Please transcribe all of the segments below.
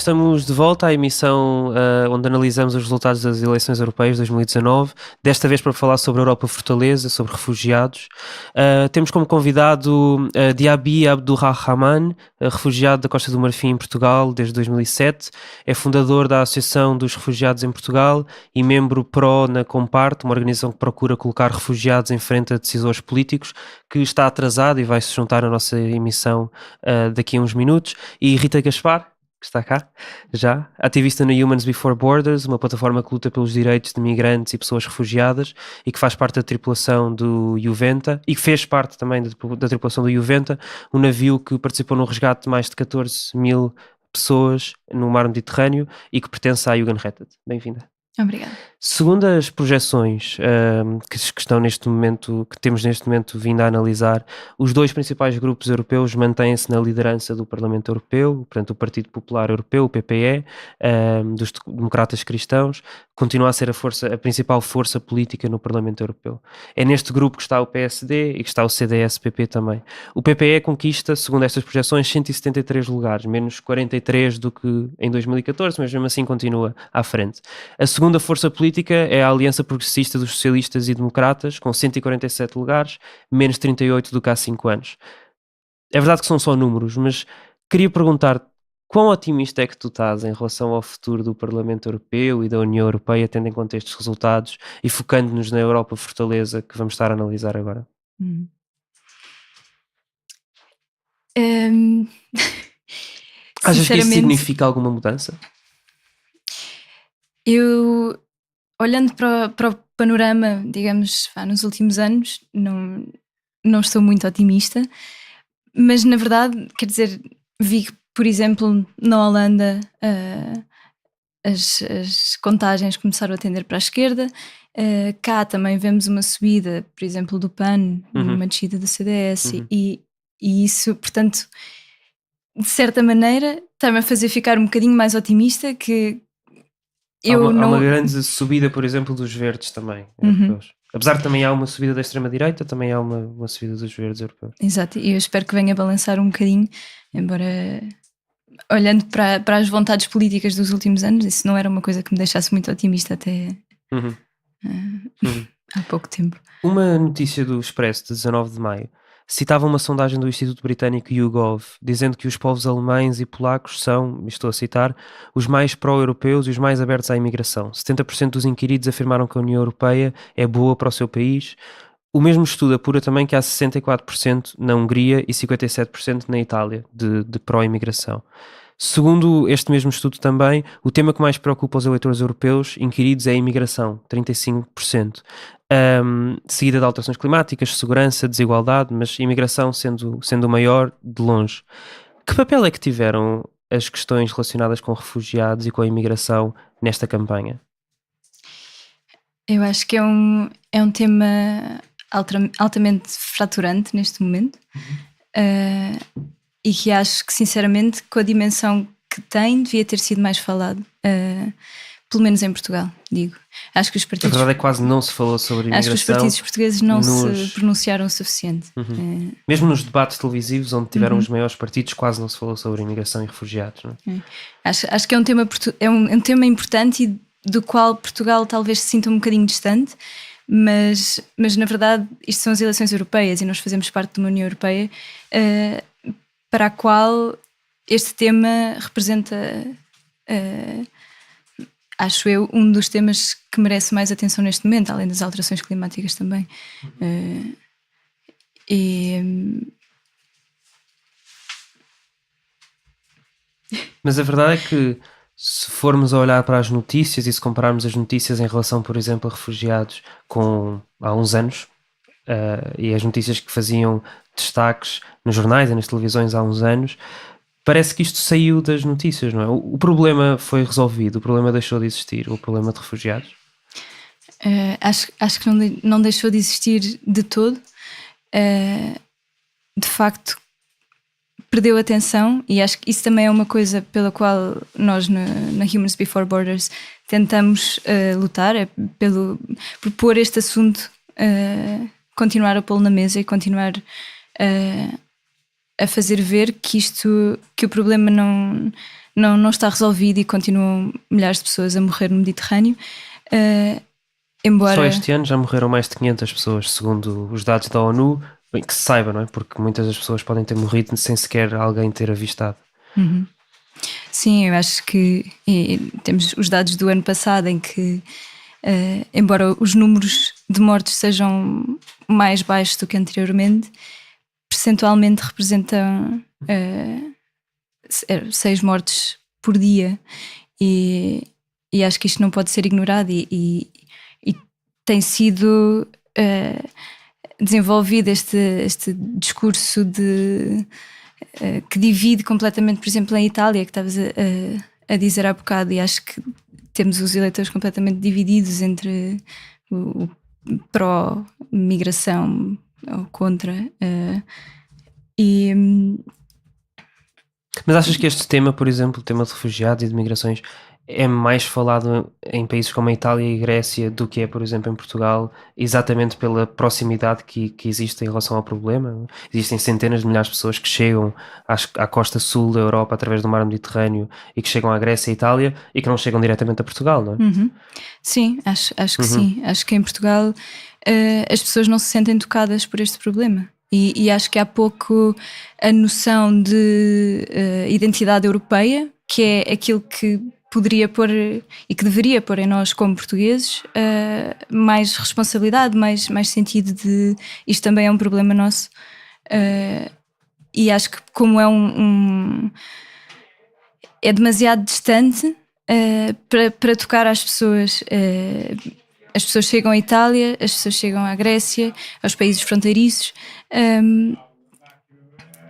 Estamos de volta à emissão onde analisamos os resultados das eleições europeias de 2019, desta vez para falar sobre a Europa Fortaleza, sobre refugiados. Temos como convidado Diaby Abdurrahman, refugiado da Costa do Marfim em Portugal desde 2007, é fundador da Associação dos Refugiados em Portugal e membro pró na Comparte, uma organização que procura colocar refugiados em frente a decisores políticos, que está atrasado e vai se juntar à nossa emissão daqui a uns minutos. E Rita Gaspar, que está cá, já, ativista na Humans Before Borders, uma plataforma que luta pelos direitos de migrantes e pessoas refugiadas e que faz parte da tripulação do Juventa e que fez parte também da tripulação do Juventa, um navio que participou no resgate de mais de 14 mil pessoas no mar Mediterrâneo e que pertence à Jugendrettet. Bem-vinda. Obrigada. Segundo as projeções que estão neste momento, que temos neste momento vindo a analisar, os dois principais grupos europeus mantêm-se na liderança do Parlamento Europeu, portanto o Partido Popular Europeu, o PPE, dos democratas cristãos, continua a ser a principal força política no Parlamento Europeu. É neste grupo que está o PSD e que está o CDS-PP também. O PPE conquista, segundo estas projeções, 173 lugares, menos 43 do que em 2014, mas mesmo assim continua à frente. A segunda força política é a Aliança Progressista dos Socialistas e Democratas, com 147 lugares, menos 38 do que há 5 anos. É verdade que são só números, mas queria perguntar quão otimista é que tu estás em relação ao futuro do Parlamento Europeu e da União Europeia, tendo em conta estes resultados e focando-nos na Europa Fortaleza que vamos estar a analisar agora? Achas que isso significa alguma mudança? Eu, olhando para o panorama, digamos, nos últimos anos, não estou muito otimista, mas na verdade, quer dizer, vi que, por exemplo, na Holanda as contagens começaram a tender para a esquerda. Cá também vemos uma subida, por exemplo, do PAN, uma descida do CDS, e isso, portanto, de certa maneira, está-me a fazer ficar um bocadinho mais otimista que há uma grande subida, por exemplo, dos verdes também, europeus. Apesar de também há uma subida da extrema-direita, também há uma subida dos verdes europeus. Exato, e eu espero que venha a balançar um bocadinho, embora, olhando para as vontades políticas dos últimos anos, isso não era uma coisa que me deixasse muito otimista até há pouco tempo. Uma notícia do Expresso de 19 de maio citava uma sondagem do Instituto Britânico YouGov, dizendo que os povos alemães e polacos são, estou a citar, os mais pró-europeus e os mais abertos à imigração. 70% dos inquiridos afirmaram que a União Europeia é boa para o seu país. O mesmo estudo apura também que há 64% na Hungria e 57% na Itália de pró-imigração. Segundo este mesmo estudo também, o tema que mais preocupa os eleitores europeus inquiridos é a imigração, 35%, seguida de alterações climáticas, segurança, desigualdade, mas imigração sendo o maior de longe. Que papel é que tiveram as questões relacionadas com refugiados e com a imigração nesta campanha? Eu acho que é um tema altamente fraturante neste momento. E que acho que, sinceramente, com a dimensão que tem, devia ter sido mais falado, pelo menos em Portugal, digo. Acho que os partidos... A verdade é que quase não se falou sobre imigração. Acho que os partidos portugueses não se pronunciaram o suficiente. Mesmo nos debates televisivos, onde tiveram os maiores partidos, quase não se falou sobre imigração e refugiados. Não é? Acho que é um tema importante e do qual Portugal talvez se sinta um bocadinho distante, mas na verdade isto são as eleições europeias e nós fazemos parte de uma União Europeia para a qual este tema representa, acho eu, um dos temas que merece mais atenção neste momento, além das alterações climáticas também. Mas a verdade é que, se formos a olhar para as notícias e se compararmos as notícias em relação, por exemplo, a refugiados com há uns anos, e as notícias que faziam destaques nos jornais e nas televisões há uns anos, parece que isto saiu das notícias, não é? O problema foi resolvido, o problema deixou de existir, o problema de refugiados? Acho que não deixou de existir de todo. De facto, perdeu atenção, e acho que isso também é uma coisa pela qual nós na Humans Before Borders tentamos lutar, por pôr este assunto, continuar a pô-lo na mesa e continuar a fazer ver que isto que o problema não está resolvido e continuam milhares de pessoas a morrer no Mediterrâneo. Embora... Só este ano já morreram mais de 500 pessoas, segundo os dados da ONU, bem, que se saiba, não é? Porque muitas das pessoas podem ter morrido sem sequer alguém ter avistado. Uhum. Sim, eu acho que temos os dados do ano passado em que, embora os números de mortes sejam mais baixos do que anteriormente, percentualmente representam 6 mortes por dia, e acho que isto não pode ser ignorado, e tem sido desenvolvido este discurso que divide completamente, por exemplo, em Itália, que estavas a dizer há bocado, e acho que temos os eleitores completamente divididos entre o pró-migração ou contra. Mas achas que este tema, por exemplo, o tema de refugiados e de migrações, é mais falado em países como a Itália e a Grécia do que é, por exemplo, em Portugal, exatamente pela proximidade que existe em relação ao problema? Existem centenas de milhares de pessoas que chegam à costa sul da Europa através do mar Mediterrâneo e que chegam à Grécia e Itália e que não chegam diretamente a Portugal, não é? Uhum. Sim, acho que sim. Acho que em Portugal as pessoas não se sentem tocadas por este problema. E acho que há pouco a noção de identidade europeia, que é aquilo que poderia pôr e que deveria pôr em nós como portugueses mais responsabilidade, mais sentido de isto também é um problema nosso. E acho que como é demasiado distante para tocar às pessoas. As pessoas chegam à Itália, as pessoas chegam à Grécia, aos países fronteiriços,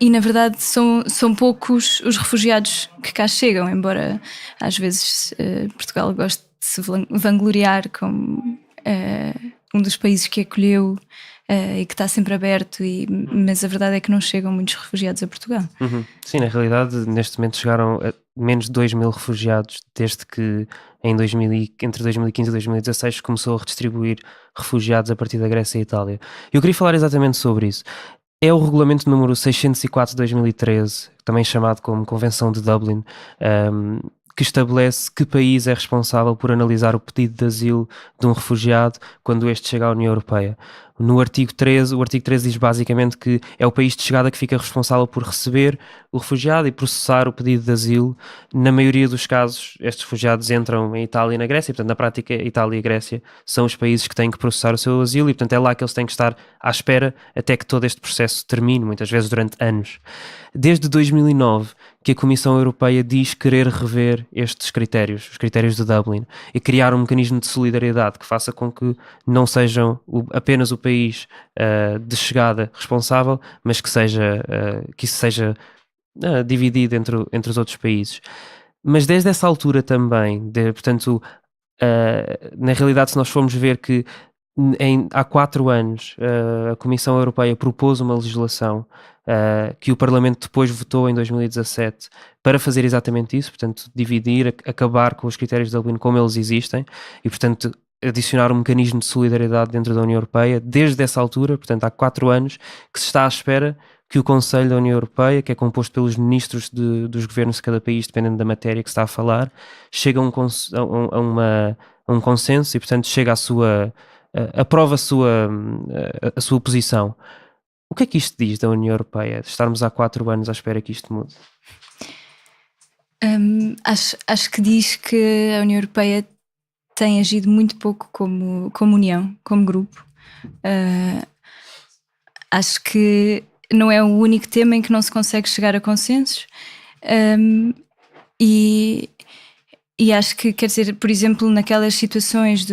e na verdade são poucos os refugiados que cá chegam, embora às vezes Portugal goste de se vangloriar como um dos países que acolheu e que está sempre aberto, mas a verdade é que não chegam muitos refugiados a Portugal. Uhum. Sim, na realidade neste momento chegaram a menos de 2.000 refugiados desde que entre 2015 e 2016 começou a redistribuir refugiados a partir da Grécia e Itália. Eu queria falar exatamente sobre isso. É o regulamento número 604 de 2013, também chamado como Convenção de Dublin, que estabelece que país é responsável por analisar o pedido de asilo de um refugiado quando este chega à União Europeia. No artigo 13, o artigo 13 diz basicamente que é o país de chegada que fica responsável por receber o refugiado e processar o pedido de asilo. Na maioria dos casos, estes refugiados entram em Itália e na Grécia, e, portanto, na prática, Itália e Grécia são os países que têm que processar o seu asilo, e, portanto, é lá que eles têm que estar à espera até que todo este processo termine, muitas vezes durante anos. Desde 2009 que a Comissão Europeia diz querer rever estes critérios, os critérios de Dublin, e criar um mecanismo de solidariedade que faça com que não sejam apenas o país de chegada responsável, mas que isso seja dividido entre os outros países. Mas desde essa altura também, portanto, na realidade, se nós formos ver que há 4 anos a Comissão Europeia propôs uma legislação que o Parlamento depois votou em 2017 para fazer exatamente isso, portanto dividir, acabar com os critérios de Dublin como eles existem e, portanto, adicionar um mecanismo de solidariedade dentro da União Europeia. Desde essa altura, portanto há 4 anos, que se está à espera que o Conselho da União Europeia, que é composto pelos ministros dos governos de cada país, dependendo da matéria que se está a falar, chega a um consenso e, portanto, chega aprova a sua posição. O que é que isto diz da União Europeia? De estarmos há 4 anos à espera que isto mude? Acho que diz que a União Europeia tem agido muito pouco como União, como grupo. Acho que não é o único tema em que não se consegue chegar a consensos. E acho que, quer dizer, por exemplo, naquelas situações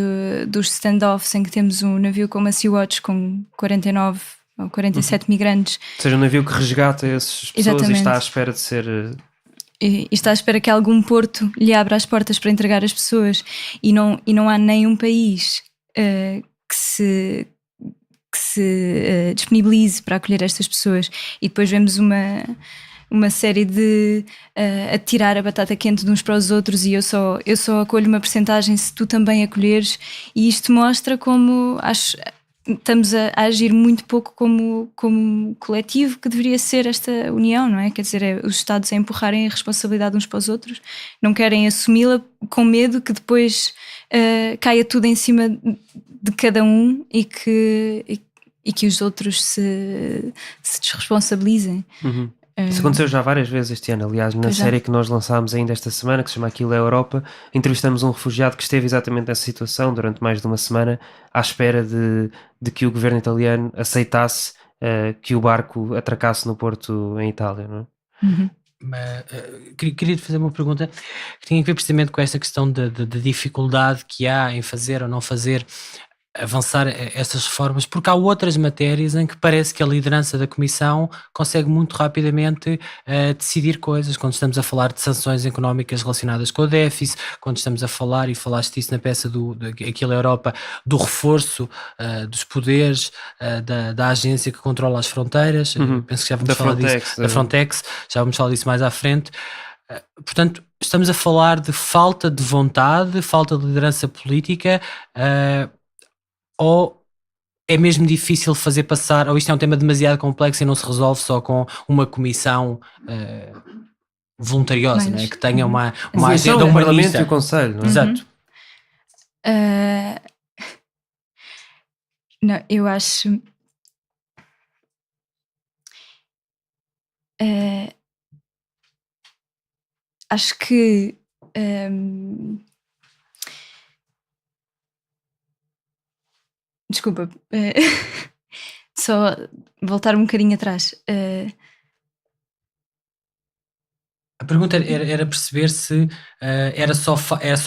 dos standoffs em que temos um navio como a Sea-Watch com 49 ou 47 migrantes. Ou seja, um navio que resgata essas pessoas. Exatamente. E está à espera de ser... E está à espera que algum porto lhe abra as portas para entregar as pessoas, e não há nenhum país que se disponibilize para acolher estas pessoas, e depois vemos uma série de atirar a batata quente de uns para os outros, e eu só acolho uma percentagem se tu também acolheres, e isto mostra como estamos a agir muito pouco como coletivo que deveria ser esta união, não é? Quer dizer, os Estados a empurrarem a responsabilidade uns para os outros, não querem assumi-la com medo que depois caia tudo em cima de cada um e que os outros se desresponsabilizem. Uhum. Isso aconteceu já várias vezes este ano. Aliás, na série que nós lançámos ainda esta semana, que se chama Aquilo é Europa, entrevistamos um refugiado que esteve exatamente nessa situação durante mais de uma semana, à espera de que o governo italiano aceitasse que o barco atracasse no porto em Itália, não é? Uhum. Queria te fazer uma pergunta que tinha a ver precisamente com esta questão da dificuldade que há em fazer ou não fazer avançar essas reformas, porque há outras matérias em que parece que a liderança da Comissão consegue muito rapidamente decidir coisas, quando estamos a falar de sanções económicas relacionadas com o déficit, quando estamos a falar, e falaste disso na peça Aquilo é Europa, do reforço dos poderes da agência que controla as fronteiras. Penso que já vamos falar disso, da Frontex, já vamos falar disso mais à frente. Portanto, estamos a falar de falta de vontade, falta de liderança política, ou é mesmo difícil fazer passar, ou isto é um tema demasiado complexo e não se resolve só com uma comissão voluntariosa, não é? Que tenha uma agenda humanista. O Parlamento e o Conselho, não é? Exato. Não, eu acho... acho que... Desculpa, só voltar um bocadinho atrás. A pergunta era perceber se era só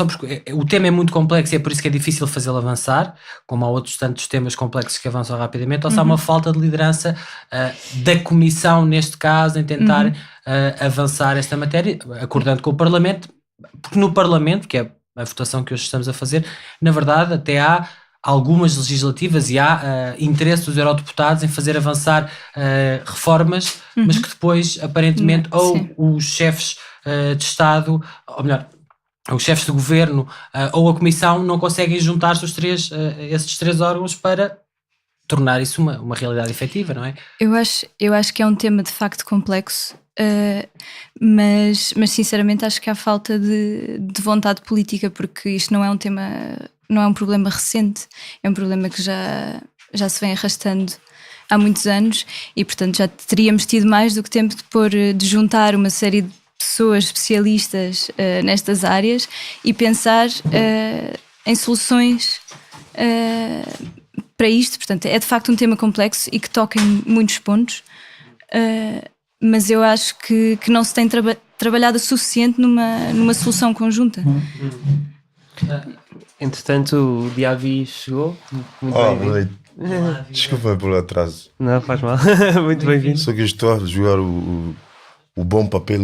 porque o tema é muito complexo e é por isso que é difícil fazê-lo avançar, como há outros tantos temas complexos que avançam rapidamente, ou se há uma falta de liderança da Comissão, neste caso, em tentar avançar esta matéria, acordando com o Parlamento, porque no Parlamento, que é a votação que hoje estamos a fazer, na verdade até há algumas legislativas e há interesse dos eurodeputados em fazer avançar reformas, mas que depois, aparentemente, ou os chefes de Estado, ou melhor, os chefes de governo ou a Comissão não conseguem juntar-se esses três órgãos para tornar isso uma realidade efetiva, não é? Eu acho que é um tema de facto complexo, mas sinceramente acho que há falta de vontade política, porque isto não é um tema... Não é um problema recente, é um problema que já se vem arrastando há muitos anos e, portanto, já teríamos tido mais do que tempo de juntar uma série de pessoas especialistas nestas áreas e pensar em soluções para isto. Portanto, é de facto um tema complexo e que toca em muitos pontos, mas eu acho que não se tem trabalhado o suficiente numa solução conjunta. Entretanto, o Diaby chegou. Boa noite. Desculpa pelo atraso. Não, faz mal. Muito bem-vindo. Só que estou a jogar o bom papel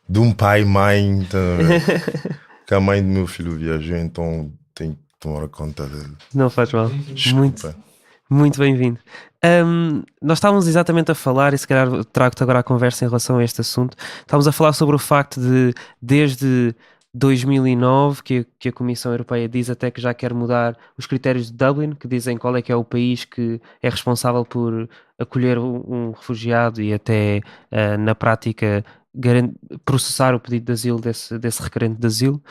de um pai, mãe, que a mãe do meu filho viajou, então tenho que tomar conta dele. Não faz mal. Desculpa. Muito bem-vindo. Nós estávamos exatamente a falar, e se calhar trago-te agora a conversa em relação a este assunto. Estávamos a falar sobre o facto de, desde 2009, que a Comissão Europeia diz até que já quer mudar os critérios de Dublin, que dizem qual é que é o país que é responsável por acolher um refugiado e até, na prática, processar o pedido de asilo desse requerente de asilo.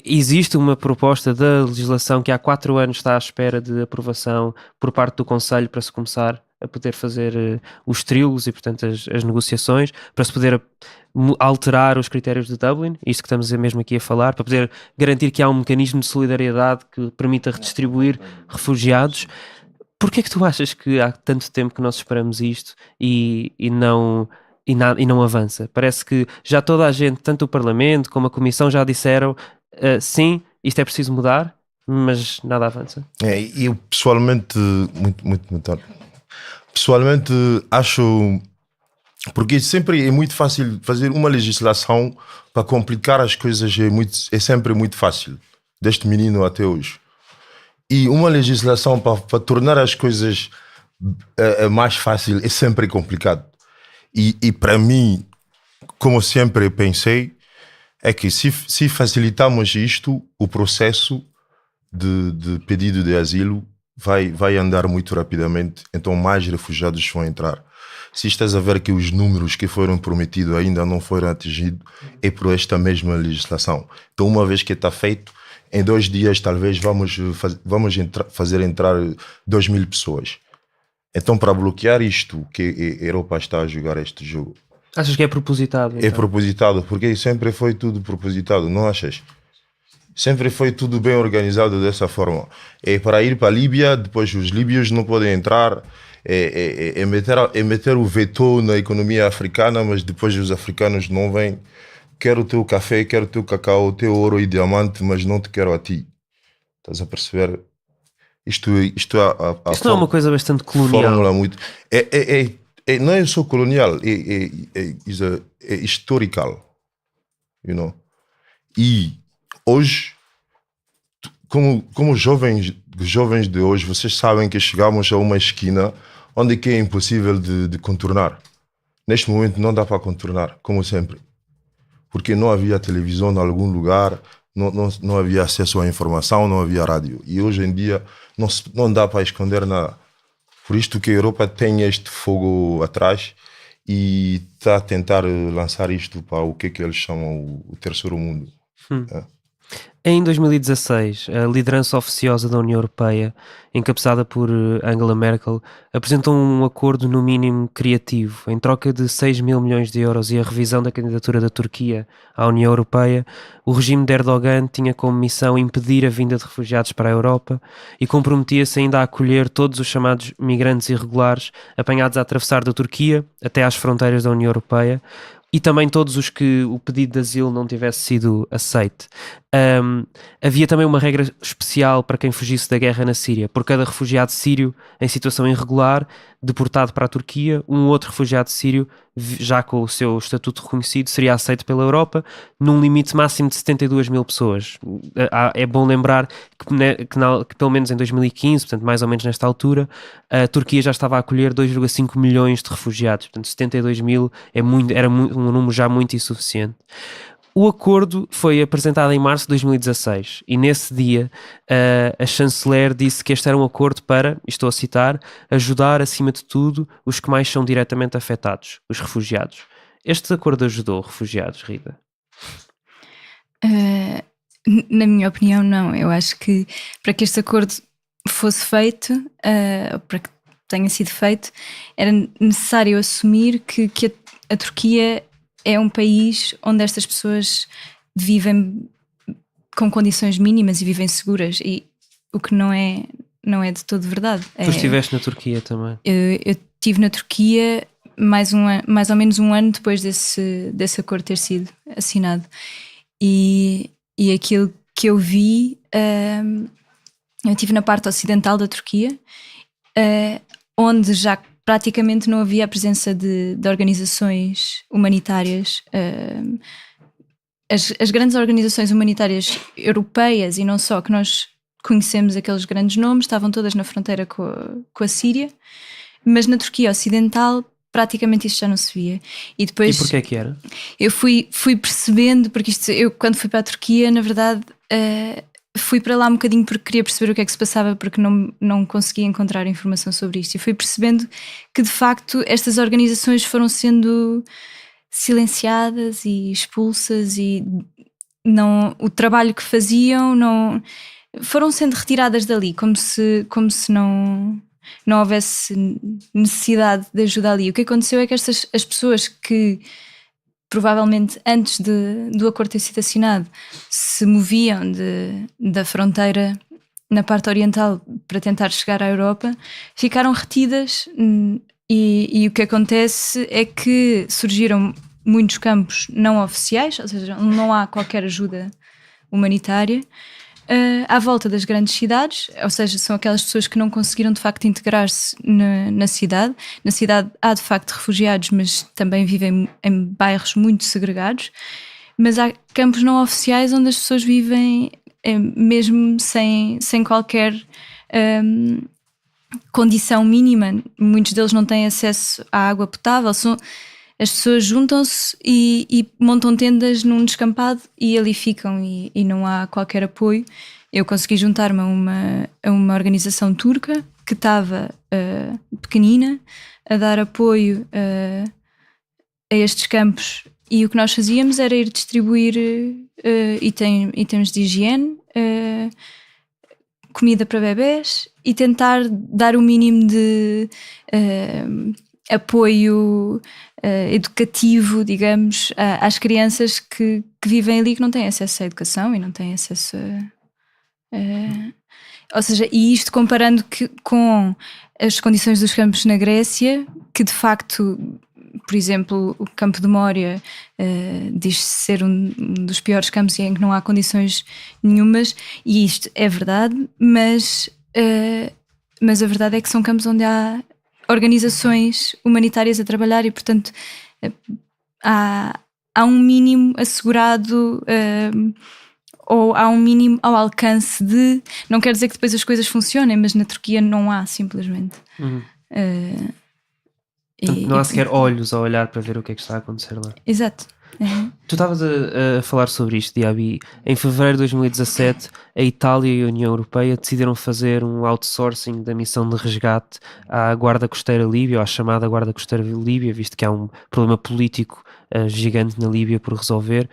Existe uma proposta da legislação que há 4 anos está à espera de aprovação por parte do Conselho para se começar a poder fazer os trílogos e, portanto, as negociações, para se poder alterar os critérios de Dublin, isto que estamos mesmo aqui a falar, para poder garantir que há um mecanismo de solidariedade que permita redistribuir refugiados. Porquê é que tu achas que há tanto tempo que nós esperamos isto e não avança? Parece que já toda a gente, tanto o Parlamento como a Comissão, já disseram sim, isto é preciso mudar, mas nada avança. Eu pessoalmente, pessoalmente acho, porque sempre é muito fácil fazer uma legislação para complicar as coisas, é sempre muito fácil, desde menino até hoje. E uma legislação para tornar as coisas mais fácil é sempre complicado. E para mim, como sempre pensei, é que se facilitamos isto, o processo, de pedido de asilo vai andar muito rapidamente, então mais refugiados vão entrar. Se estás a ver que os números que foram prometidos ainda não foram atingidos, é por esta mesma legislação. Então, uma vez que está feito, em 2 dias talvez vamos fazer entrar 2.000 pessoas. Então, para bloquear isto, que a Europa está a jogar este jogo. Achas que é propositado? Então? É propositado, porque sempre foi tudo propositado, não achas? Sempre foi tudo bem organizado dessa forma. É para ir para a Líbia, depois os líbios não podem entrar, meter o veto na economia africana, mas depois os africanos não vêm. Quero o teu café, quero o teu cacau, o teu ouro e diamante, mas não te quero a ti. Estás a perceber? Isto não é uma coisa bastante colonial. Fórmula muito. Não é só colonial, é historical. You know? E hoje, como jovens de hoje, vocês sabem que chegamos a uma esquina onde que é impossível de contornar. Neste momento não dá para contornar, como sempre. Porque não havia televisão em algum lugar, não havia acesso à informação, não havia rádio. E hoje em dia não dá para esconder nada. Por isto que a Europa tem este fogo atrás e está a tentar lançar isto para o que eles chamam o terceiro mundo. Em 2016, a liderança oficiosa da União Europeia, encabeçada por Angela Merkel, apresentou um acordo no mínimo criativo. Em troca de 6 mil milhões de euros e a revisão da candidatura da Turquia à União Europeia, o regime de Erdogan tinha como missão impedir a vinda de refugiados para a Europa e comprometia-se ainda a acolher todos os chamados migrantes irregulares apanhados a atravessar da Turquia até às fronteiras da União Europeia, e também todos os que o pedido de asilo não tivesse sido aceite. Havia também uma regra especial para quem fugisse da guerra na Síria. Por cada refugiado sírio em situação irregular, deportado para a Turquia, um outro refugiado sírio, já com o seu estatuto reconhecido, seria aceito pela Europa num limite máximo de 72 mil pessoas. É bom lembrar que pelo menos em 2015, portanto mais ou menos nesta altura, a Turquia já estava a acolher 2,5 milhões de refugiados. Portanto 72 mil era um número já muito insuficiente. O acordo foi apresentado em março de 2016 e nesse dia a chanceler disse que este era um acordo para, estou a citar, ajudar acima de tudo os que mais são diretamente afetados, os refugiados. Este acordo ajudou refugiados, Rita? Na minha opinião, não. Eu acho que para que este acordo fosse feito, para que tenha sido feito, era necessário assumir que a Turquia é um país onde estas pessoas vivem com condições mínimas e vivem seguras, e o que não é de todo verdade. Tu estiveste na Turquia também? Eu estive na Turquia mais ou menos um ano depois desse acordo ter sido assinado. E aquilo que eu vi, eu estive na parte ocidental da Turquia, onde já praticamente não havia a presença de organizações humanitárias. As grandes organizações humanitárias europeias, e não só, que nós conhecemos aqueles grandes nomes, estavam todas na fronteira com a Síria, mas na Turquia ocidental praticamente isto já não se via. E porquê que era? Eu fui percebendo, porque eu quando fui para a Turquia, na verdade, fui para lá um bocadinho porque queria perceber o que é que se passava, porque não conseguia encontrar informação sobre isto, e fui percebendo que de facto estas organizações foram sendo silenciadas e expulsas, e o trabalho que faziam foram sendo retiradas dali, como se não houvesse necessidade de ajuda ali. O que aconteceu é que as pessoas que provavelmente antes do acordo ter sido assinado se moviam da fronteira na parte oriental para tentar chegar à Europa, ficaram retidas, e o que acontece é que surgiram muitos campos não oficiais, ou seja, não há qualquer ajuda humanitária à volta das grandes cidades, ou seja, são aquelas pessoas que não conseguiram de facto integrar-se na cidade. Na cidade há de facto refugiados, mas também vivem em bairros muito segregados, mas há campos não oficiais onde as pessoas vivem mesmo sem qualquer condição mínima. Muitos deles não têm acesso à água potável. As pessoas juntam-se e montam tendas num descampado e ali ficam, e não há qualquer apoio. eu consegui juntar-me a uma organização turca que estava pequenina, a dar apoio a estes campos, e o que nós fazíamos era ir distribuir itens de higiene, comida para bebés, e tentar dar o mínimo de apoio educativo, digamos, às crianças que vivem ali, que não têm acesso à educação e não têm acesso ou seja, e isto comparando com as condições dos campos na Grécia, que de facto, por exemplo, o campo de Mória diz-se ser um dos piores campos em que não há condições nenhumas, e isto é verdade, mas a verdade é que são campos onde há organizações humanitárias a trabalhar, e portanto há um mínimo assegurado, ou há um mínimo ao alcance de... Não quer dizer que depois as coisas funcionem, mas na Turquia não há, simplesmente. Não há sequer olhos a olhar para ver o que é que está a acontecer lá. Exato. Tu estavas a falar sobre isto, Diaby. Em fevereiro de 2017, a Itália e a União Europeia decidiram fazer um outsourcing da missão de resgate à Guarda Costeira Líbia, ou à chamada Guarda Costeira Líbia, visto que há um problema político gigante na Líbia por resolver,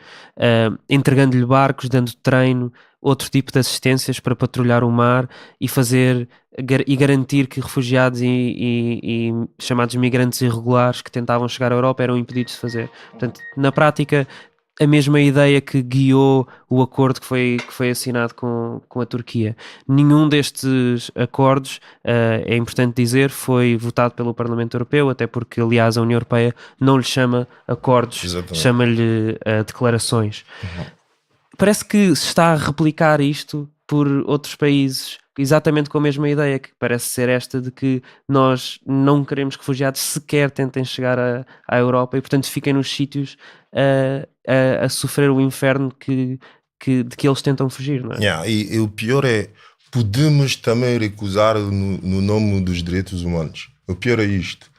entregando-lhe barcos, dando treino, outro tipo de assistências para patrulhar o mar e garantir que refugiados e chamados migrantes irregulares que tentavam chegar à Europa eram impedidos de fazer. Portanto, na prática, a mesma ideia que guiou o acordo que foi assinado com a Turquia. Nenhum destes acordos, é importante dizer, foi votado pelo Parlamento Europeu, até porque, aliás, a União Europeia não lhe chama acordos, chama-lhe declarações. Parece que se está a replicar isto por outros países, exatamente com a mesma ideia, que parece ser esta de que nós não queremos que refugiados sequer tentem chegar à Europa, e portanto fiquem nos sítios a sofrer o inferno de que eles tentam fugir, não é? E o pior é, podemos também recusar no nome dos direitos humanos. O pior é isto.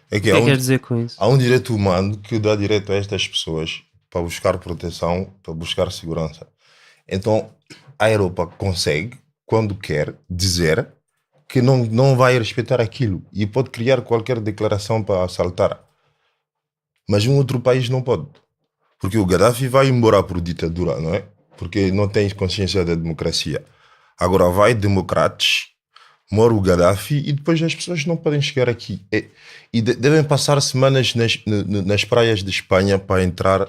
O que é que quer dizer com isso? Há um direito humano que dá direito a estas pessoas para buscar proteção, para buscar segurança. Então, a Europa consegue, quando quer, dizer que não vai respeitar aquilo e pode criar qualquer declaração para assaltar. Mas um outro país não pode. Porque o Gaddafi vai embora por ditadura, não é? Porque não tem consciência da democracia. Agora vai democratas, mora o Gaddafi, e depois as pessoas não podem chegar aqui. E devem passar semanas nas praias de Espanha para entrar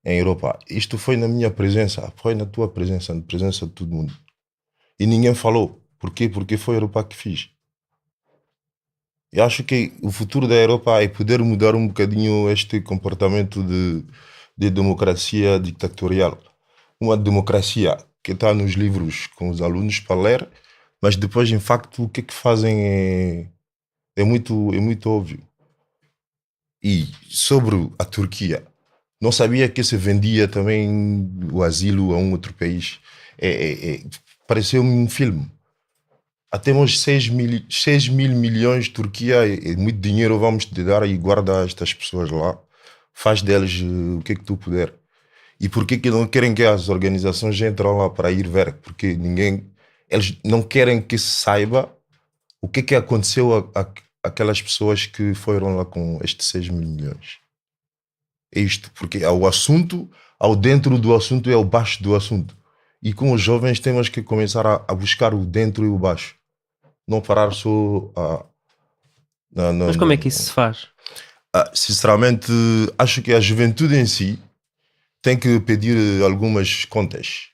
em Europa. Isto foi na minha presença, foi na tua presença, na presença de todo mundo. E ninguém falou. Por quê? Porque foi a Europa que fiz. Eu acho que o futuro da Europa é poder mudar um bocadinho este comportamento de democracia ditatorial. Uma democracia que está nos livros com os alunos para ler, mas depois, em facto, o que é que fazem é muito óbvio. E sobre a Turquia, não sabia que se vendia também o asilo a um outro país. Pareceu-me um filme. Temos 6 mil milhões de Turquia, e muito dinheiro vamos te dar, e guarda estas pessoas lá. Faz deles o que é que tu puder. E por que não querem que as organizações entrem lá para ir ver? Porque eles não querem que se saiba o que é que aconteceu àquelas pessoas que foram lá com estes 6 mil milhões. É isto, porque ao assunto, ao dentro do assunto é o baixo do assunto. E com os jovens temos que começar a buscar o dentro e o baixo. Não parar só Mas como é que isso se faz? Sinceramente, acho que a juventude em si tem que pedir algumas contas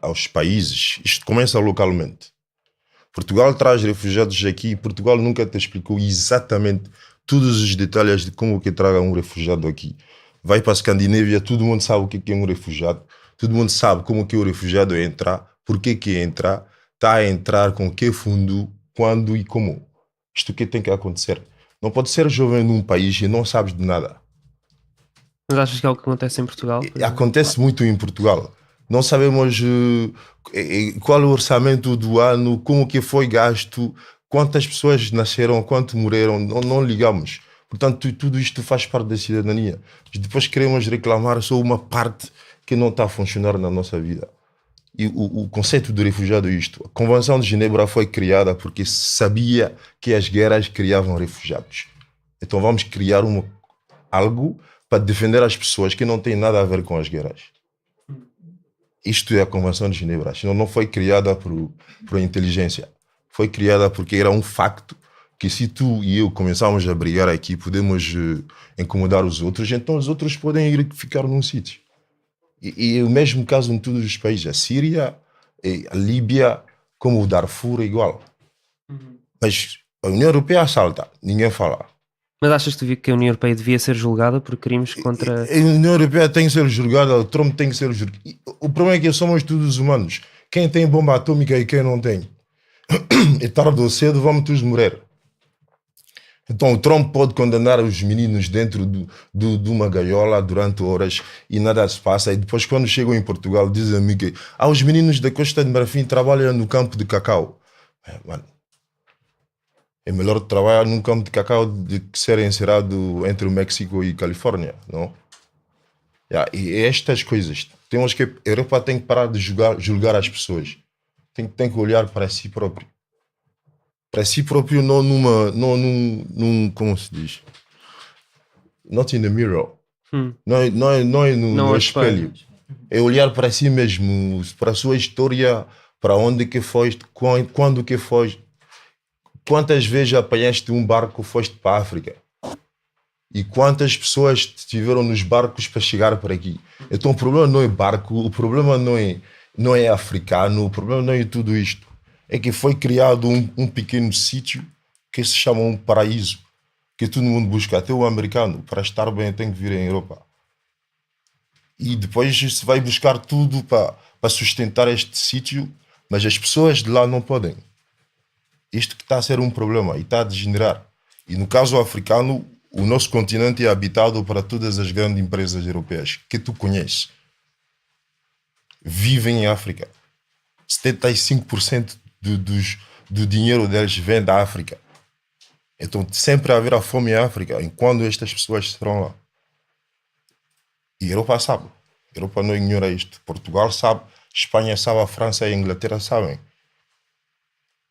aos países. Isto começa localmente. Portugal traz refugiados aqui, e Portugal nunca te explicou exatamente todos os detalhes de como que traga um refugiado aqui. Vai para a Escandinávia, todo mundo sabe o que é um refugiado, todo mundo sabe como que o refugiado entra, por que entra, está a entrar com que fundo, quando e como. Isto que tem que acontecer. Não pode ser jovem num país e não sabes de nada. Mas achas que é o que acontece em Portugal? Acontece muito em Portugal. Não sabemos qual é o orçamento do ano, como que foi gasto, quantas pessoas nasceram, quanto morreram, não ligamos. Portanto, tudo isto faz parte da cidadania. Depois queremos reclamar só uma parte que não está a funcionar na nossa vida. E o conceito de refugiado é isto. A Convenção de Genebra foi criada porque sabia que as guerras criavam refugiados. Então vamos criar algo para defender as pessoas que não têm nada a ver com as guerras. Isto é a Convenção de Genebra. Não foi criada por inteligência. Foi criada porque era um facto que se tu e eu começarmos a brigar aqui, podemos incomodar os outros, então os outros podem ir ficar num sítio. E o mesmo caso em todos os países. A Síria, a Líbia, como o Darfur, é igual. Mas a União Europeia assalta, ninguém fala. Mas achas que a União Europeia devia ser julgada por crimes contra... A União Europeia tem que ser julgada, o Trump tem que ser julgado. O problema é que somos todos humanos. Quem tem bomba atômica e quem não tem. E tarde ou cedo vamos todos morrer. Então o Trump pode condenar os meninos dentro de uma gaiola durante horas e nada se passa. E depois quando chegam em Portugal dizem-me que os meninos da Costa de Marfim trabalham no campo de cacau. Mano, é melhor trabalhar num campo de cacau do que ser encerrado entre o México e a Califórnia, não? E estas coisas, a Europa tem que parar de julgar as pessoas. Tem que olhar para si próprio. Para si próprio, não num como se diz? Not in the mirror. Não é no espelho. É olhar para si mesmo, para a sua história, para onde que foste, quando que foste. Quantas vezes apanhaste um barco e foste para a África? E quantas pessoas estiveram nos barcos para chegar por aqui? Então o problema não é barco, o problema não é africano, o problema não é tudo isto. É que foi criado um pequeno sítio que se chama um paraíso, que todo mundo busca, até o americano, para estar bem tem que vir em Europa. E depois se vai buscar tudo para sustentar este sítio, mas as pessoas de lá não podem. Isto que está a ser um problema e está a degenerar. E no caso africano, o nosso continente é habitado para todas as grandes empresas europeias que tu conheces. Vivem em África. 75% do dinheiro deles vem da África. Então sempre haverá fome em África enquanto estas pessoas estarão lá. E a Europa sabe. A Europa não ignora isto. Portugal sabe, Espanha sabe, a França e a Inglaterra sabem.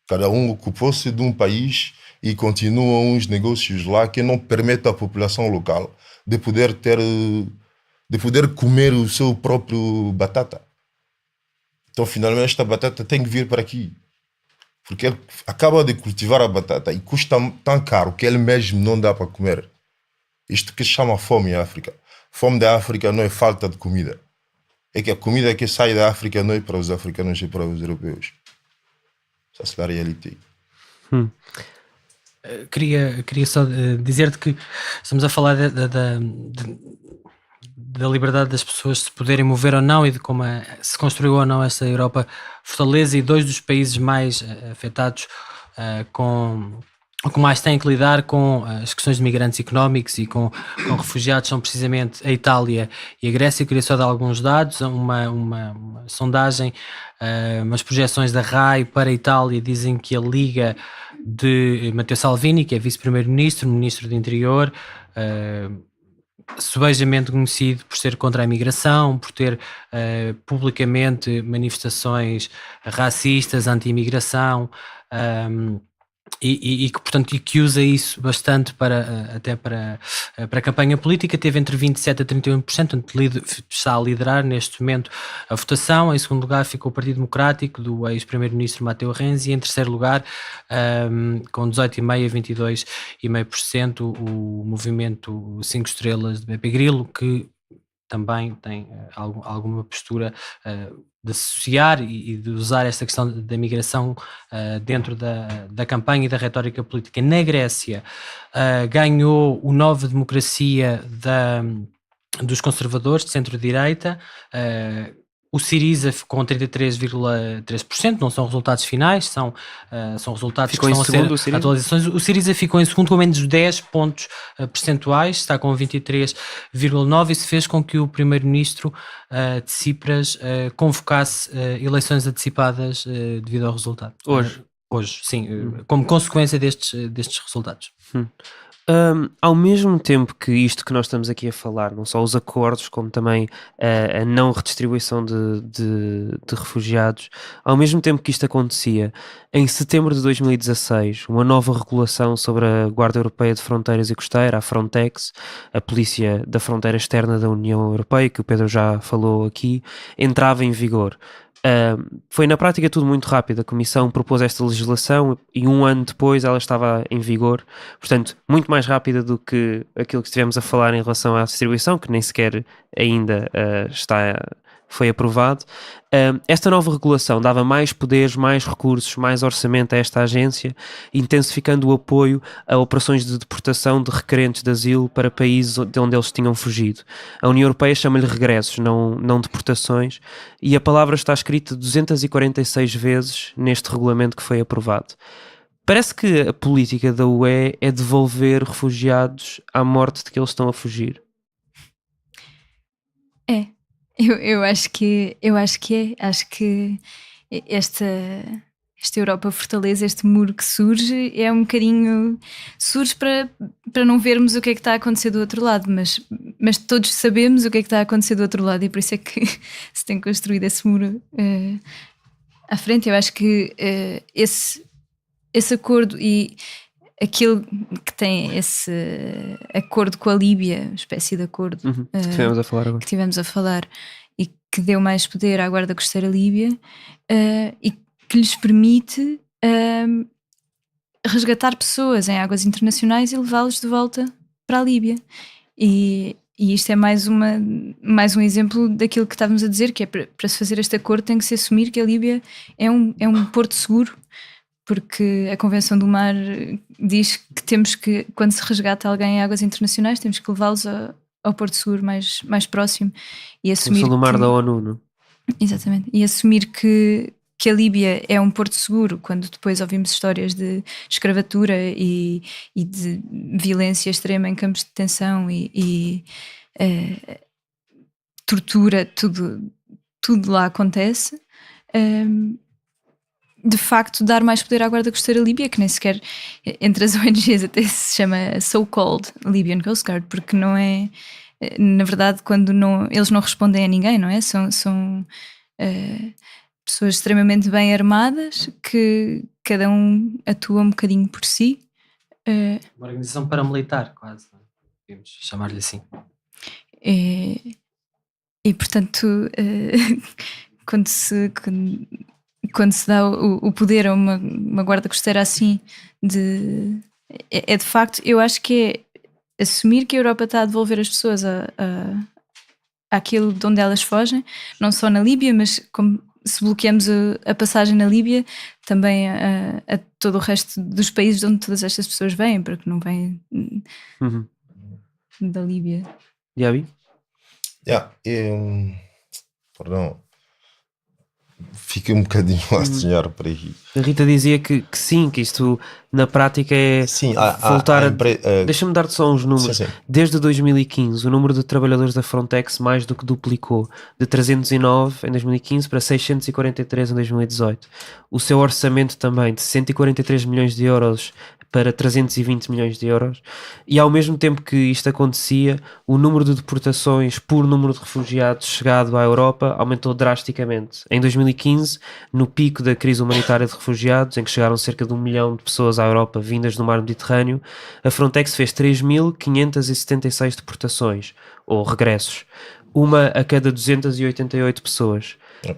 Cada um ocupou-se de um país e continuam os negócios lá que não permitem à população local de poder comer o seu próprio batata. Então finalmente esta batata tem que vir para aqui. Porque ele acaba de cultivar a batata e custa tão caro que ele mesmo não dá para comer. Isto que se chama fome em África. Fome da África não é falta de comida. É que a comida que sai da África não é para os africanos e para os europeus. Essa é a realidade. Queria só dizer-te que estamos a falar da liberdade das pessoas se poderem mover ou não e de como se construiu ou não essa Europa fortaleza, e dois dos países mais afetados com mais têm que lidar com as questões de migrantes económicos e com refugiados são precisamente a Itália e a Grécia. Eu queria só dar alguns dados. Uma sondagem, umas projeções da RAI para a Itália dizem que a Liga de Matteo Salvini, que é vice-primeiro-ministro, ministro do Interior, subejamente conhecido por ser contra a imigração, por ter publicamente manifestações racistas, anti-imigração, e que, portanto, que usa isso bastante até para a campanha política. Teve entre 27% a 31%, portanto, está a liderar neste momento a votação. Em segundo lugar ficou o Partido Democrático do ex-primeiro-ministro Matteo Renzi, e em terceiro lugar, com 18,5% a 22,5%, o movimento 5 Estrelas de Beppe Grillo, que também tem alguma postura de associar e de usar esta questão da migração dentro da campanha e da retórica política. Na Grécia, ganhou o Nova Democracia dos conservadores de centro-direita, o Syriza com 33,3%, não são resultados finais, são resultados ficou que estão a ser atualizações. O Syriza ficou em segundo com menos de 10 pontos percentuais, está com 23,9%. Isso fez com que o primeiro-ministro de Tsipras convocasse eleições antecipadas devido ao resultado. Hoje, sim, como consequência destes resultados. Ao mesmo tempo que isto que nós estamos aqui a falar, não só os acordos, como também a não redistribuição de refugiados, ao mesmo tempo que isto acontecia, em setembro de 2016, uma nova regulação sobre a Guarda Europeia de Fronteiras e Costeira, a Frontex, a polícia da fronteira externa da União Europeia, que o Pedro já falou aqui, entrava em vigor. Foi na prática tudo muito rápido. A Comissão propôs esta legislação e um ano depois ela estava em vigor, portanto muito mais rápida do que aquilo que estivemos a falar em relação à distribuição, que nem sequer ainda foi aprovado. Esta nova regulação dava mais poderes, mais recursos, mais orçamento a esta agência, intensificando o apoio a operações de deportação de requerentes de asilo para países de onde eles tinham fugido. A União Europeia chama-lhe regressos, não deportações, e a palavra está escrita 246 vezes neste regulamento que foi aprovado. Parece que a política da UE é devolver refugiados à morte de que eles estão a fugir. É. Eu acho que é. Acho que esta Europa fortaleza, este muro que surge, é um bocadinho. Surge para não vermos o que é que está a acontecer do outro lado, mas todos sabemos o que é que está a acontecer do outro lado e por isso é que se tem construído esse muro à frente. Eu acho que esse acordo e aquilo que tem esse acordo com a Líbia, uma espécie de acordo que estivemos a falar agora, que tivemos a falar e que deu mais poder à Guarda Costeira Líbia e que lhes permite resgatar pessoas em águas internacionais e levá-los de volta para a Líbia. E isto é mais um exemplo daquilo que estávamos a dizer, que é para se fazer este acordo tem que se assumir que a Líbia é um porto seguro, porque a Convenção do Mar diz que temos que, quando se resgata alguém em águas internacionais, temos que levá-los ao porto seguro mais próximo e assumir Convenção do Mar da ONU, não? Exatamente, e assumir que a Líbia é um porto seguro, quando depois ouvimos histórias de escravatura e de violência extrema em campos de detenção e tortura, tudo lá acontece. De facto, dar mais poder à Guarda Costeira Líbia, que nem sequer entre as ONGs até se chama so-called Libyan Coast Guard, porque não é, na verdade, quando eles não respondem a ninguém, não é? São pessoas extremamente bem armadas que cada um atua um bocadinho por si. Uma organização paramilitar, quase, não é? Podemos chamar-lhe assim. E portanto, quando se dá o poder a uma guarda costeira assim, é de facto, eu acho que é assumir que a Europa está a devolver as pessoas àquilo de onde elas fogem, não só na Líbia, mas como se bloqueamos a passagem na Líbia, também a todo o resto dos países de onde todas estas pessoas vêm, porque não vêm da Líbia. Yabi? Perdão. Fiquei um bocadinho a sonhar por aí. A Rita dizia que sim, que isto na prática é sim, voltar Deixa-me dar-te só uns números. Sim. Desde 2015, o número de trabalhadores da Frontex mais do que duplicou, de 309 em 2015 para 643 em 2018. O seu orçamento também, de 143 milhões de euros para 320 milhões de euros, e ao mesmo tempo que isto acontecia, o número de deportações por número de refugiados chegado à Europa aumentou drasticamente. Em 2015, no pico da crise humanitária de refugiados, em que chegaram cerca de 1 milhão de pessoas à Europa vindas do mar Mediterrâneo, a Frontex fez 3.576 deportações, ou regressos, uma a cada 288 pessoas.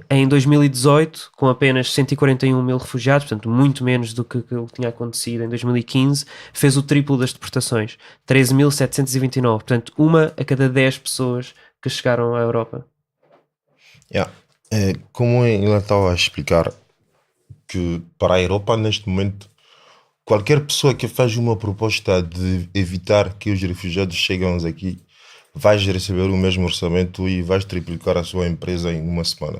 Em 2018, com apenas 141 mil refugiados, portanto muito menos do que tinha acontecido em 2015, fez o triplo das deportações, 13.729, portanto uma a cada 10 pessoas que chegaram à Europa. Como eu estava a explicar, que para a Europa neste momento, qualquer pessoa que faz uma proposta de evitar que os refugiados cheguem aqui, vais receber o mesmo orçamento e vais triplicar a sua empresa em uma semana.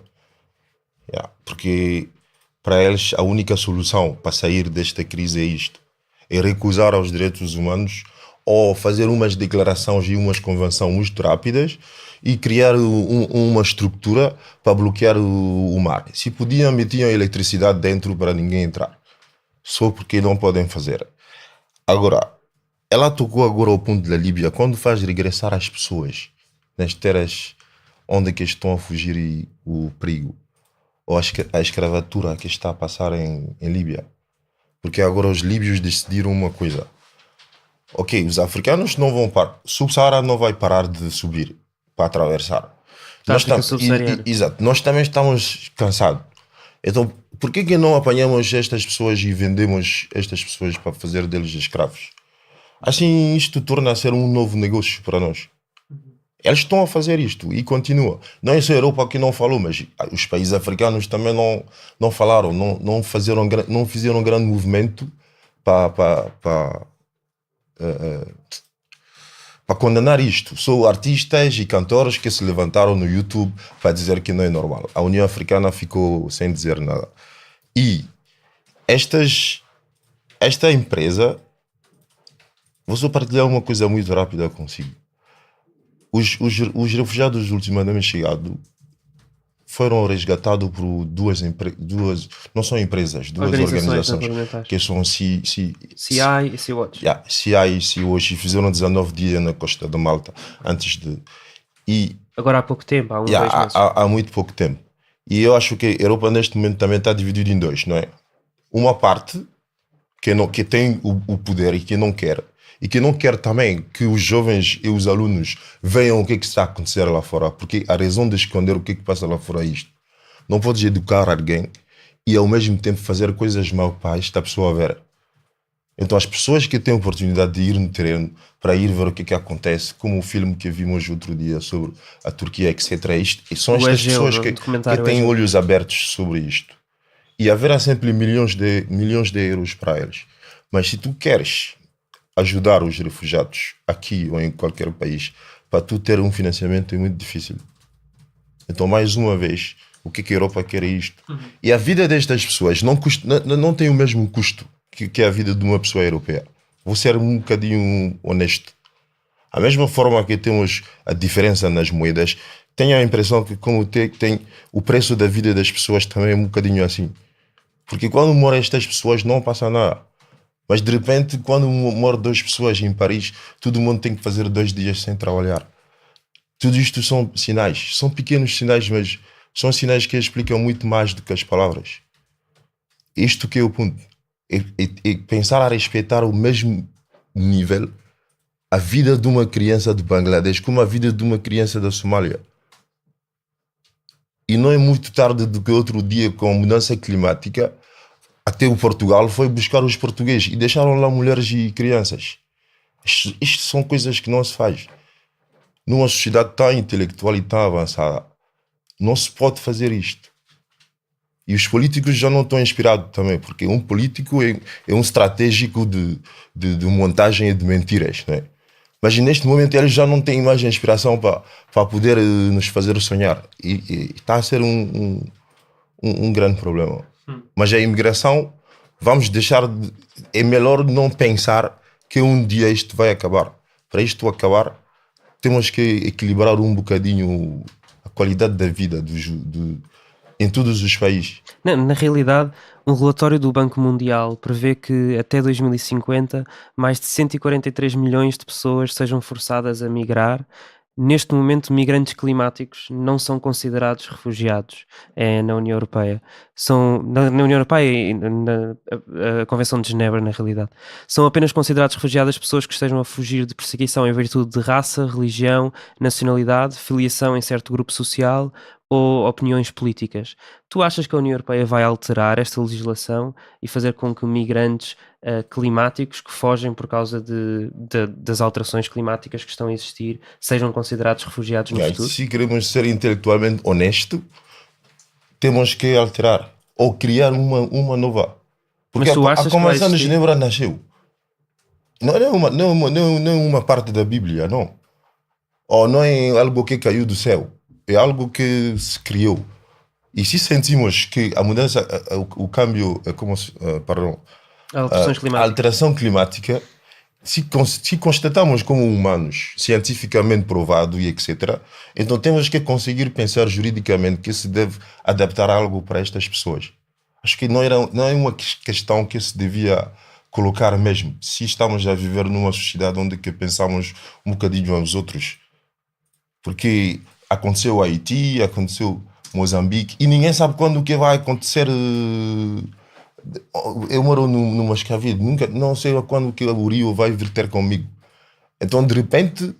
Porque para eles a única solução para sair desta crise é isto: é recusar aos direitos humanos ou fazer umas declarações e umas convenções muito rápidas e criar uma estrutura para bloquear o mar. Se podiam, metiam eletricidade dentro para ninguém entrar, só porque não podem fazer. Agora, ela tocou agora ao ponto da Líbia, quando faz regressar as pessoas nas terras onde que estão a fugir o perigo, ou a escravatura que está a passar em Líbia. Porque agora os líbios decidiram uma coisa. Ok, os africanos não vão parar. O Sub-Saara não vai parar de subir para atravessar. Exato. Nós também estamos cansados. Então, por que não apanhamos estas pessoas e vendemos estas pessoas para fazer deles escravos? Assim, isto torna a ser um novo negócio para nós. Eles estão a fazer isto e continua. Não é só a Europa que não falou, mas os países africanos também não falaram, não fizeram um grande movimento para condenar isto. São artistas e cantores que se levantaram no YouTube para dizer que não é normal. A União Africana ficou sem dizer nada. E esta empresa, vou só partilhar uma coisa muito rápida consigo. Os refugiados ultimamente chegados foram resgatados por duas, não são empresas, duas organizações que são CI e Sea-Watch. CI e Sea-Watch, fizeram 19 dias na costa de Malta antes de... Agora há pouco tempo, há 2 meses. Há muito pouco tempo. E eu acho que a Europa neste momento também está dividida em dois, não é? Uma parte que tem o poder e que não quer. E que não quer também que os jovens e os alunos vejam o que está a acontecer lá fora, porque a razão de esconder o que passa lá fora é isto. Não podes educar alguém e ao mesmo tempo fazer coisas mal para esta pessoa ver. Então as pessoas que têm a oportunidade de ir no terreno para ir ver o que acontece, como o filme que vimos outro dia sobre a Turquia, etc. São estas pessoas que têm olhos abertos sobre isto. E haverá sempre milhões de euros para eles. Mas se tu queres ajudar os refugiados aqui ou em qualquer país, para tu ter um financiamento é muito difícil. Então, mais uma vez, o que a Europa quer é isto. E a vida destas pessoas não tem o mesmo custo que a vida de uma pessoa europeia. Vou ser um bocadinho honesto. A mesma forma que temos a diferença nas moedas, tenho a impressão que como tem o preço da vida das pessoas também é um bocadinho assim. Porque quando moram estas pessoas não passa nada. Mas de repente, quando moram 2 pessoas em Paris, todo mundo tem que fazer 2 dias sem trabalhar. Tudo isto são sinais. São pequenos sinais, mas são sinais que explicam muito mais do que as palavras. Isto que é o ponto. É pensar a respeitar o mesmo nível a vida de uma criança de Bangladesh como a vida de uma criança da Somália. E não é muito tarde do que outro dia, com a mudança climática, até o Portugal foi buscar os portugueses e deixaram lá mulheres e crianças. Isto são coisas que não se faz. Numa sociedade tão intelectual e tão avançada, não se pode fazer isto. E os políticos já não estão inspirados também, porque um político é um estratégico de montagem e de mentiras, não é? Mas neste momento eles já não têm mais inspiração para poder nos fazer sonhar. E está a ser um grande problema. Mas a imigração, vamos deixar é melhor não pensar que um dia isto vai acabar. Para isto acabar, temos que equilibrar um bocadinho a qualidade da vida em todos os países. Na realidade, um relatório do Banco Mundial prevê que até 2050 mais de 143 milhões de pessoas sejam forçadas a migrar. Neste momento, migrantes climáticos não são considerados refugiados na União Europeia. Na União Europeia e a Convenção de Genebra, na realidade. São apenas considerados refugiadas pessoas que estejam a fugir de perseguição em virtude de raça, religião, nacionalidade, filiação em certo grupo social ou opiniões políticas. Tu achas que a União Europeia vai alterar esta legislação e fazer com que migrantes climáticos que fogem por causa das alterações climáticas que estão a existir sejam considerados refugiados no futuro? Se queremos ser intelectualmente honestos, temos que alterar ou criar uma nova. Porque a Convenção de Genebra nasceu. Não é uma parte da Bíblia, não. Ou não é algo que caiu do céu. É algo que se criou. E se sentimos que a mudança, o câmbio, a alteração climática, se constatamos como humanos, cientificamente provado e etc., então temos que conseguir pensar juridicamente que se deve adaptar algo para estas pessoas. Acho que não é uma questão que se devia colocar mesmo, se estamos a viver numa sociedade onde que pensamos um bocadinho aos outros, porque aconteceu Haiti, aconteceu Moçambique, e ninguém sabe quando o que vai acontecer. Eu moro numa escravide, nunca, não sei quando que o rio vai vir ter comigo. Então, de repente,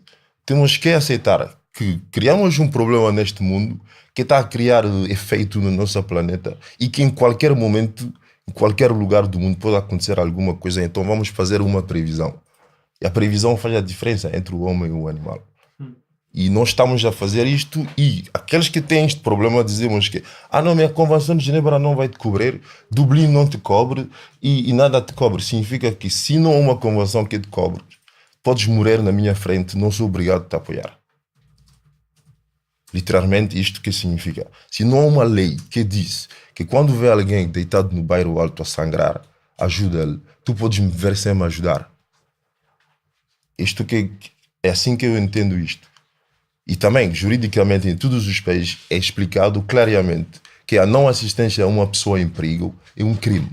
temos que aceitar que criamos um problema neste mundo que está a criar efeito no nosso planeta e que em qualquer momento, em qualquer lugar do mundo pode acontecer alguma coisa. Então, vamos fazer uma previsão. E a previsão faz a diferença entre o homem e o animal. E nós estamos a fazer isto, e aqueles que têm este problema dizemos que não, minha Convenção de Genebra não vai te cobrir, Dublin não te cobre e nada te cobre. Significa que se não há uma convenção que te cobre, podes morrer na minha frente, não sou obrigado a te apoiar. Literalmente isto que significa. Se não há uma lei que diz que quando vê alguém deitado no bairro alto a sangrar, ajuda-lhe, tu podes me ver sem me ajudar. Isto que é assim que eu entendo isto. E também, juridicamente, em todos os países é explicado claramente que a não assistência a uma pessoa em perigo é um crime.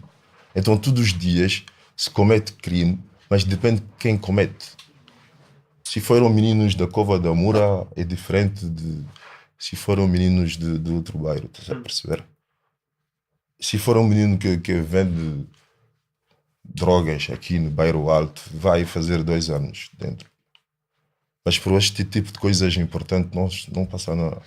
Então, todos os dias se comete crime, mas depende de quem comete. Se foram meninos da Cova da Moura, é diferente de se foram meninos de outro bairro, estás a perceber? Se for um menino que vende drogas aqui no bairro alto, vai fazer 2 anos dentro. Mas por este tipo de coisas importantes não passa nada.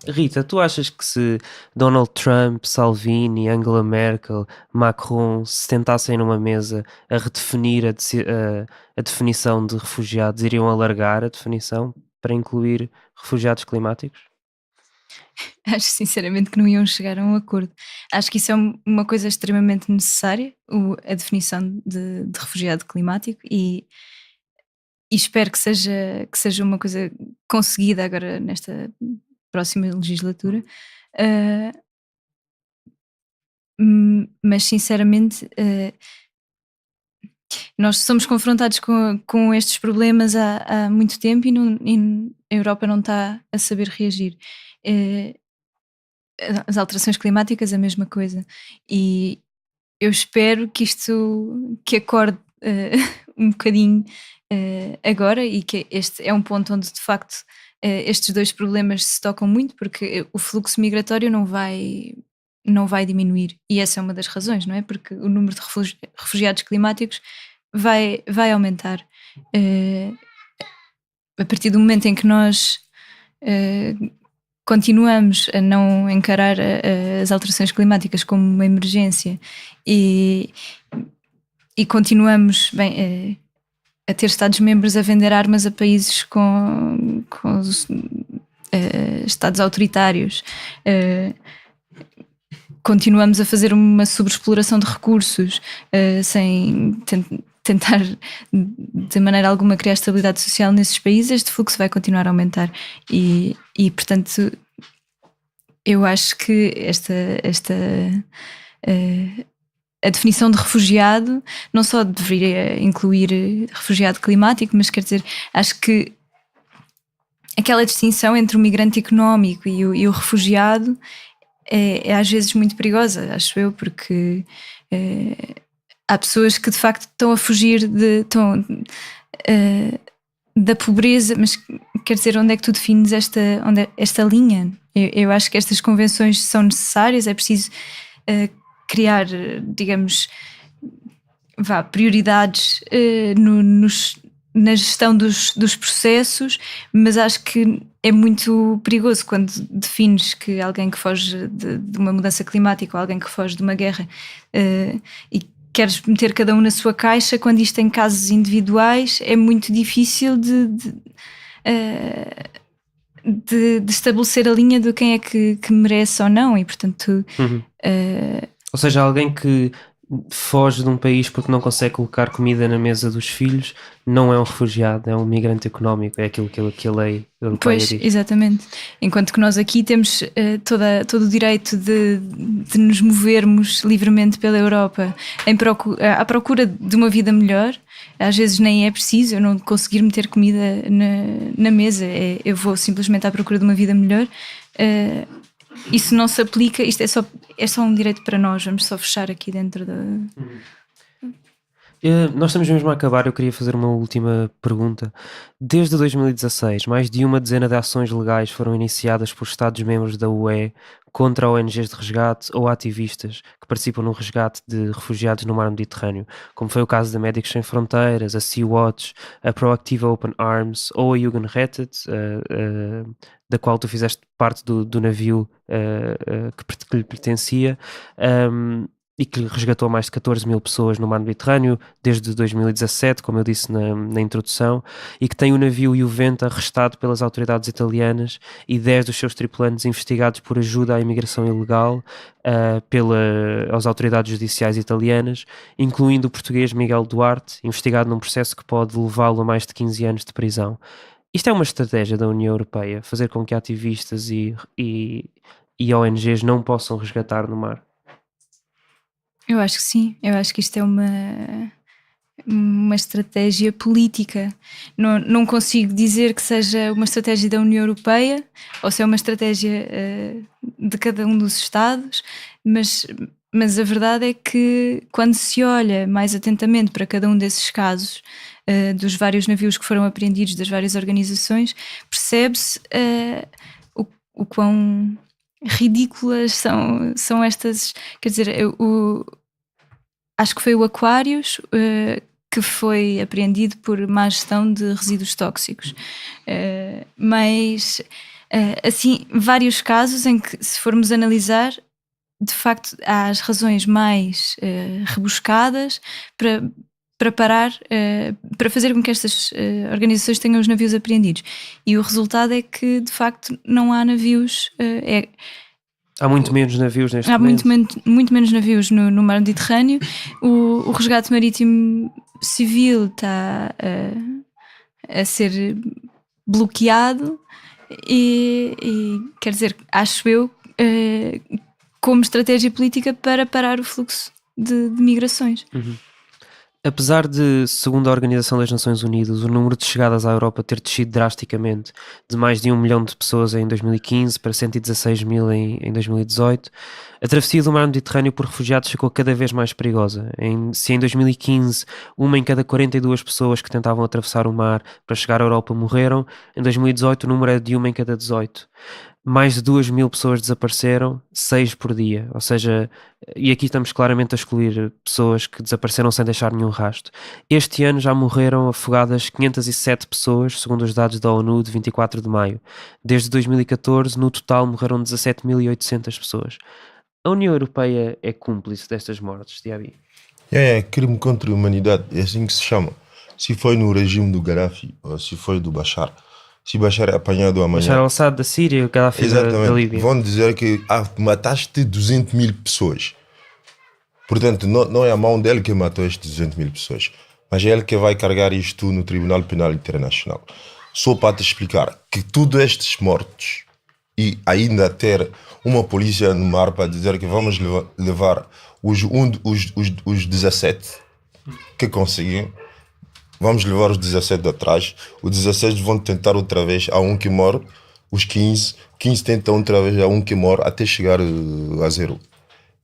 Rita, tu achas que se Donald Trump, Salvini, Angela Merkel, Macron se tentassem numa mesa a redefinir a definição de refugiados, iriam alargar a definição para incluir refugiados climáticos? Acho sinceramente que não iam chegar a um acordo. Acho que isso é uma coisa extremamente necessária, a definição de refugiado climático, e espero que seja uma coisa conseguida agora nesta próxima legislatura. Mas sinceramente nós somos confrontados com estes problemas há muito tempo, e a Europa não está a saber reagir. As alterações climáticas, a mesma coisa, e eu espero que isto acorde um bocadinho agora, e que este é um ponto onde de facto estes dois problemas se tocam muito, porque o fluxo migratório não vai diminuir, e essa é uma das razões, não é? Porque o número de refugiados climáticos vai aumentar. A partir do momento em que nós continuamos a não encarar as alterações climáticas como uma emergência, e continuamos a ter Estados-membros a vender armas a países com Estados autoritários, continuamos a fazer uma sobreexploração de recursos sem tentar de maneira alguma criar estabilidade social nesses países, este fluxo vai continuar a aumentar, e portanto eu acho que a definição de refugiado não só deveria incluir refugiado climático, mas quer dizer, acho que aquela distinção entre o migrante económico e o refugiado é às vezes muito perigosa, acho eu, porque há pessoas que de facto estão a fugir da pobreza, mas quer dizer, onde é que tu defines esta linha? Eu acho que estas convenções são necessárias, é preciso criar, digamos, prioridades na gestão dos processos, mas acho que é muito perigoso quando defines que alguém que foge de uma mudança climática, ou alguém que foge de uma guerra, e queres meter cada um na sua caixa, quando isto em casos individuais é muito difícil de estabelecer a linha de quem é que merece ou não, e portanto ou seja, alguém que foge de um país porque não consegue colocar comida na mesa dos filhos não é um refugiado, é um migrante económico, é aquilo que a lei europeia diz. Pois, exatamente. Enquanto que nós aqui temos todo o direito de nos movermos livremente pela Europa à procura de uma vida melhor. Às vezes nem é preciso eu não conseguir meter comida na mesa, eu vou simplesmente à procura de uma vida melhor. Isso não se aplica, isto é só um direito para nós, vamos só fechar aqui dentro da... Nós estamos mesmo a acabar, eu queria fazer uma última pergunta. Desde 2016, mais de uma dezena de ações legais foram iniciadas por Estados-membros da UE contra ONGs de resgate ou ativistas que participam no resgate de refugiados no mar Mediterrâneo, como foi o caso da Médicos Sem Fronteiras, a Sea-Watch, a Proactive Open Arms ou a Jugendrettet, da qual tu fizeste parte do navio que lhe pertencia. E que resgatou mais de 14 mil pessoas no mar Mediterrâneo desde 2017, como eu disse na introdução, e que tem o navio Juventa arrestado pelas autoridades italianas e 10 dos seus tripulantes investigados por ajuda à imigração ilegal pelas autoridades judiciais italianas, incluindo o português Miguel Duarte, investigado num processo que pode levá-lo a mais de 15 anos de prisão. Isto é uma estratégia da União Europeia, fazer com que ativistas e ONGs não possam resgatar no mar? Eu acho que sim, eu acho que isto é uma estratégia política. Não consigo dizer que seja uma estratégia da União Europeia ou se é uma estratégia de cada um dos Estados, mas a verdade é que quando se olha mais atentamente para cada um desses casos, dos vários navios que foram apreendidos, das várias organizações, percebe-se o quão ridículas são estas, quer dizer, acho que foi o Aquarius que foi apreendido por má gestão de resíduos tóxicos, mas assim, vários casos em que, se formos analisar, de facto há as razões mais rebuscadas para parar, para fazer com que estas organizações tenham os navios apreendidos, e o resultado é que de facto não há navios. Há muito menos navios neste há momento. muito menos navios no mar Mediterrâneo. O resgate marítimo civil está a ser bloqueado e quer dizer, acho eu, como estratégia política para parar o fluxo de migrações. Uhum. Apesar de, segundo a Organização das Nações Unidas, o número de chegadas à Europa ter descido drasticamente de mais de 1 milhão de pessoas em 2015 para 116 mil em 2018, a travessia do mar Mediterrâneo por refugiados ficou cada vez mais perigosa. Se em 2015 uma em cada 42 pessoas que tentavam atravessar o mar para chegar à Europa morreram, em 2018 o número é de 1 em cada 18. Mais de 2 mil pessoas desapareceram, 6 por dia, ou seja, e aqui estamos claramente a excluir pessoas que desapareceram sem deixar nenhum rastro. Este ano já morreram afogadas 507 pessoas, segundo os dados da ONU de 24 de maio. Desde 2014, no total, morreram 17.800 pessoas. A União Europeia é cúmplice destas mortes, Diaby? É crime contra a humanidade, é assim que se chama. Se foi no regime do Gaddafi ou se foi do Bashar. Se Bashar é apanhado amanhã... Bashar al-Assad da Síria e o Gaddafi da Líbia. Vão dizer que mataste 200 mil pessoas. Portanto, não é a mão dele que matou estas 200 mil pessoas, mas é ele que vai carregar isto no Tribunal Penal Internacional. Só para te explicar que todos estes mortos e ainda ter uma polícia no mar para dizer que vamos levar os 17 que conseguem. Vamos levar os 17 de atrás, os 16 vão tentar outra vez a um que morre, os 15 tentam outra vez a um que morre até chegar a zero.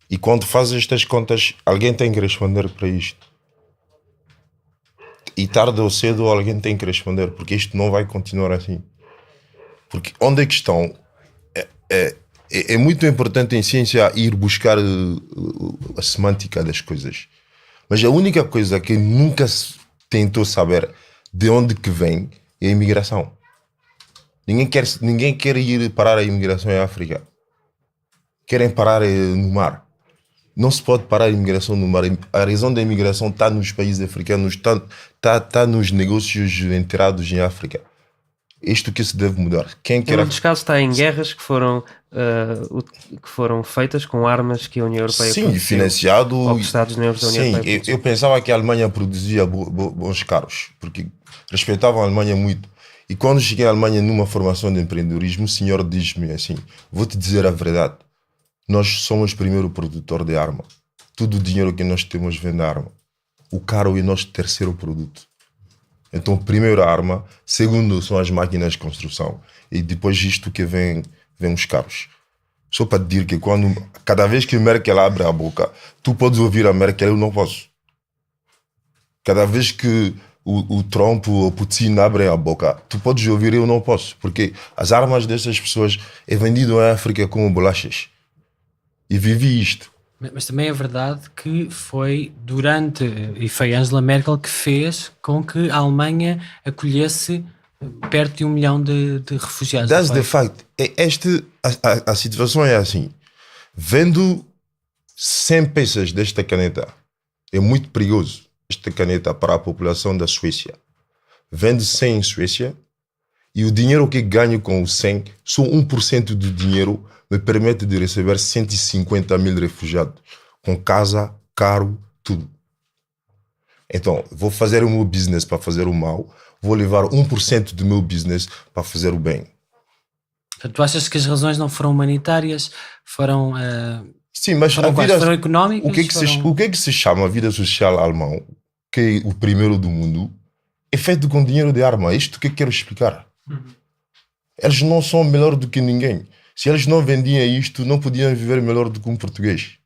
E quando fazes estas contas, alguém tem que responder para isto. E tarde ou cedo alguém tem que responder, porque isto não vai continuar assim. Porque onde é que estão? É muito importante em ciência ir buscar a semântica das coisas. Mas a única coisa que nunca se tentou saber de onde que vem é a imigração. Ninguém quer ir parar a imigração em África. Querem parar no mar. Não se pode parar a imigração no mar. A razão da imigração está nos países africanos, está nos negócios enterrados em África. Isto que se deve mudar. Em muitos casos está em guerras que foram feitas com armas que a União Europeia produziu. Sim, financiado. Ou que Estados-membros da União Europeia. Eu pensava que a Alemanha produzia bons carros, porque respeitavam a Alemanha muito. E quando cheguei à Alemanha numa formação de empreendedorismo, o senhor diz-me assim, vou-te dizer a verdade, nós somos o primeiro produtor de arma. Todo o dinheiro que nós temos vem da arma. O carro é o nosso terceiro produto. Então, primeiro a arma, segundo são as máquinas de construção e depois isto que vem os carros. Só para te dizer que cada vez que a Merkel abre a boca, tu podes ouvir a Merkel, eu não posso. Cada vez que o Trump ou o Putin abrem a boca, tu podes ouvir, eu não posso, porque as armas dessas pessoas é vendido à África como bolachas. E vivi isto. Mas também é verdade que foi e foi Angela Merkel que fez com que a Alemanha acolhesse perto de 1 milhão de refugiados. That's the fact. A situação é assim. Vendo 100 peças desta caneta, é muito perigoso esta caneta para a população da Suécia. Vendo 100 em Suécia e o dinheiro que ganho com o 100, só 1% do dinheiro me permite de receber 150 mil refugiados, com casa, carro, tudo. Então, vou fazer o meu business para fazer o mal, vou levar 1% do meu business para fazer o bem. Tu achas que as razões não foram humanitárias, foram... Sim, mas foram, foram económicas? O que é que se chama a vida social alemã, que é o primeiro do mundo, é feito com dinheiro de arma. Isto que eu quero explicar. Eles não são melhor do que ninguém. Se eles não vendiam isto, não podiam viver melhor do que um português.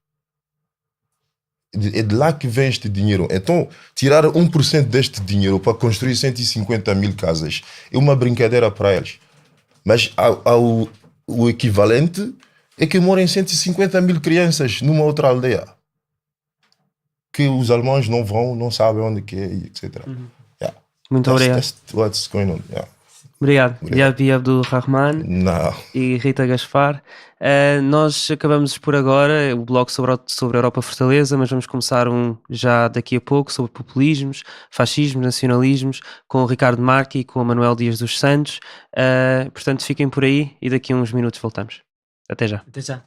É de lá que vem este dinheiro. Então, tirar 1% deste dinheiro para construir 150 mil casas é uma brincadeira para eles. Mas o equivalente é que moram 150 mil crianças numa outra aldeia. Que os alemães não vão, não sabem onde que é, etc. Yeah. Muito obrigado. That's what's going on. Yeah. Obrigado. Yabi Abdulrahman e Rita Gaspar. Nós acabamos por agora o blog sobre a Europa Fortaleza, mas vamos começar já daqui a pouco sobre populismos, fascismos, nacionalismos, com o Ricardo Marchi e com o Manuel Dias dos Santos. Portanto, fiquem por aí e daqui a uns minutos voltamos. Até já. Até já.